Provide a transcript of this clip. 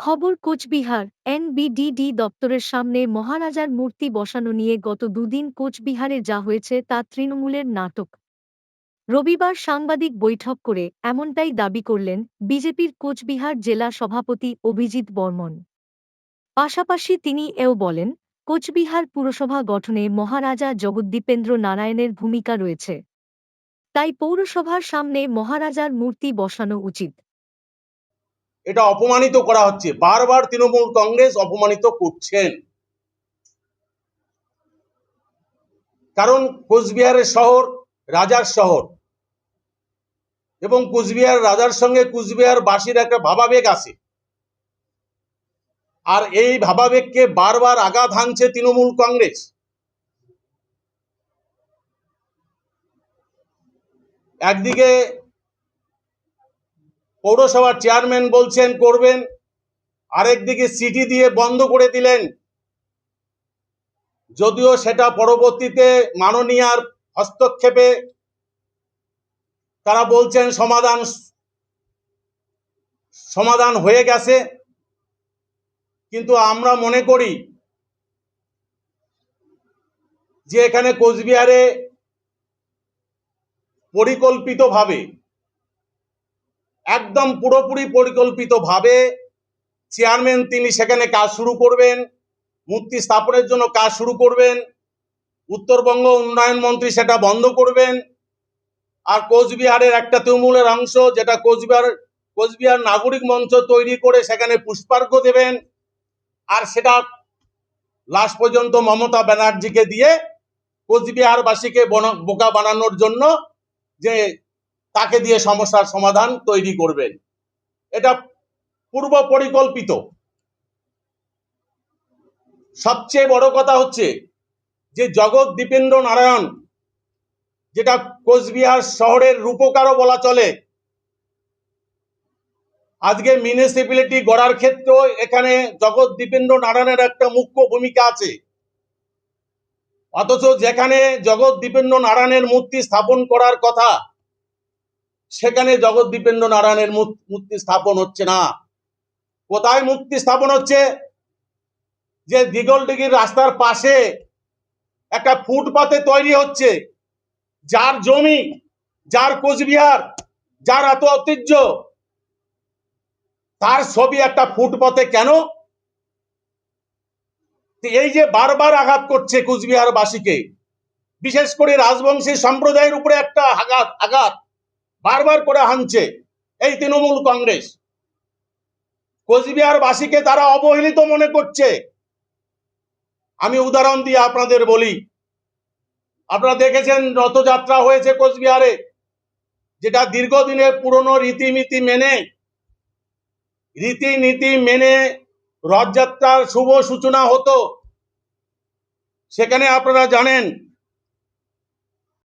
খবর কোচবিহার এনবিডিডি দপ্তরের সামনে মহারাজার মূর্তি বসানো নিয়ে গত দুদিন কোচবিহারে যা হয়েছে তা তৃণমূলের নাটক। রবিবার সাংবাদিক বৈঠক করে এমনটাই দাবি করলেন বিজেপির কোচবিহার জেলা সভাপতি অভিজিৎ বর্মন। পাশাপাশি তিনি এও বলেন, কোচবিহার পুরসভা গঠনে মহারাজা জগদ্দীপেন্দ্র নারায়ণের ভূমিকা রয়েছে, তাই পৌরসভার সামনে মহারাজার মূর্তি বসানো উচিত। এটা অপমানিত করা হচ্ছে, বারবার তৃণমূল কংগ্রেস অপমানিত করছেন। কারণ কোচবিহারের শহর রাজার শহর, এবং কোচবিহার রাজার সঙ্গে কোচবিহার বাসীর একটা ভাবাবেগ আছে, আর এই ভাবাবেগকে বারবার আঘাত হানছে তৃণমূল কংগ্রেস। একদিকে পৌরসভার চেয়ারম্যান বলছেন করবেন, আরেকদিকে চিঠি দিয়ে বন্ধ করে দিলেন, যদিও সেটা পরবর্তীতে মাননীয়ার হস্তক্ষেপে তারা বলছেন সমাধান হয়ে গেছে। কিন্তু আমরা মনে করি যে এখানে কোচবিহারে পরিকল্পিতভাবে, একদম পুরোপুরি পরিকল্পিতভাবে চেয়ারম্যান তিনি সেখানে কাজ শুরু করবেন, মূর্তি স্থাপনের জন্য কাজ শুরু করবেন, উত্তরবঙ্গ উন্নয়ন মন্ত্রী সেটা বন্ধ করবেন, আর কোচবিহারের একটা তৃণমূলের অংশ যেটা কোচবিহার নাগরিক মঞ্চ তৈরি করে সেখানে পুষ্পার্ঘ্য দেবেন, আর সেটা লাস্ট পর্যন্ত মমতা ব্যানার্জিকে দিয়ে কোচবিহারবাসীকে বোকা বানানোর জন্য যে তাকে দিয়ে সমস্যার সমাধান তৈরি করবেন। এটা পূর্ব পরিকল্পিত। সবচেয়ে বড় কথা হচ্ছে যে জগদ্দীপেন্দ্র নারায়ণ, যেটা কোচবিহার শহরের রূপকারও বলা চলে, আজকে মিউনিসিপ্যালিটি গড়ার ক্ষেত্রেও এখানে জগদ্দীপেন্দ্র নারায়ণের একটা মুখ্য ভূমিকা আছে। অথচ যেখানে জগদ্দীপেন্দ্র নারায়ণের মূর্তি স্থাপন করার কথা, সেখানে জগদ্দীপেন্দ্র নারায়ণের মূর্তি স্থাপন হচ্ছে না। কোথায় মূর্তি স্থাপন হচ্ছে? যে দিগলদিঘির রাস্তার পাশে একটা ফুটপাতে তৈরি হচ্ছে, যার জমি, যার কোচবিহার, যার এত ঐতিহ্য, তার ছবি একটা ফুটপাতে কেন? এই যে বারবার আঘাত করছে কোচবিহারবাসীকে, বিশেষ করে রাজবংশী সম্প্রদায়ের উপরে একটা আঘাত বারবার করে হানছে এই তৃণমূল কংগ্রেস। কোচবিহারবাসীকে তারা অবহেলিত মনে করছে। আমি উদাহরণ দিয়ে আপনাদের বলি, আপনারা দেখেছেন রথযাত্রা হয়েছে কোচবিহারে, যেটা দীর্ঘদিনের পুরনো রীতিনীতি মেনে রথযাত্রার শুভ সূচনা হতো। সেখানে আপনারা জানেন